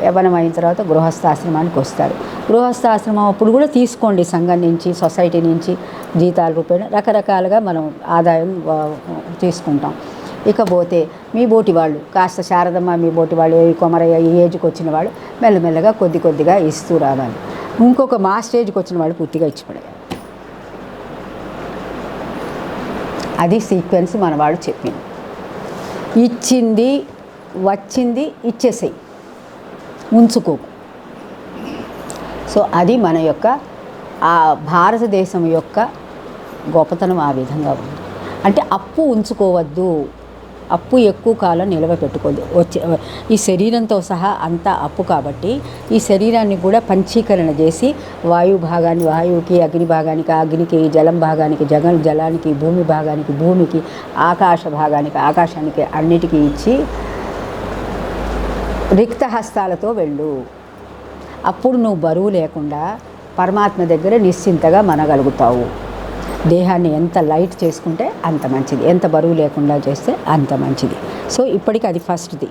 యవ్వనం అయిన తర్వాత గృహస్థాశ్రమానికి వస్తారు. గృహస్థాశ్రమం అప్పుడు కూడా తీసుకోండి, సంఘం నుంచి, సొసైటీ నుంచి జీతాల రూపేణ రకరకాలుగా మనం ఆదాయం తీసుకుంటాం. ఇకపోతే మీ బోటి వాళ్ళు కాస్త శారదమ్మ, మీ బోటి వాళ్ళు, కొమరయ్య ఈ ఏజ్కి వచ్చిన వాళ్ళు మెల్లమెల్లగా కొద్దిగా ఇస్తూ రావాలి. ఇంకొక మా స్టేజ్కి వచ్చిన వాళ్ళు పూర్తిగా ఇచ్చిపడేయాలి. అది సీక్వెన్స్ మన వాళ్ళు చెప్పింది. ఇచ్చింది వచ్చింది ఇచ్చేసేయి, ఉంచుకోకు. సో అది మన యొక్క ఆ భారతదేశం యొక్క గొప్పతనం ఆ విధంగా ఉంది. అంటే అప్పు ఉంచుకోవద్దు, అప్పు ఎక్కువ కాలం నిలవ పెట్టుకోవద్దు. ఈ శరీరంతో సహా అంతా అప్పు కాబట్టి ఈ శరీరాన్ని కూడా పంచీకరణ చేసి వాయు భాగాన్ని వాయువుకి, అగ్ని భాగానికి అగ్నికి, జలం భాగానికి జలానికి, భూమి భాగానికి భూమికి, ఆకాశ భాగానికి ఆకాశానికి అన్నిటికీ ఇచ్చి రిక్త హస్తాలతో వెళ్ళు. అప్పుడు నువ్వు బరువు లేకుండా పరమాత్మ దగ్గర నిశ్చింతగా మనగలుగుతావు. దేహాన్ని ఎంత లైట్ చేసుకుంటే అంత మంచిది, ఎంత బరువు లేకుండా చేస్తే అంత మంచిది. సో ఇప్పటికి అది ఫస్ట్ది.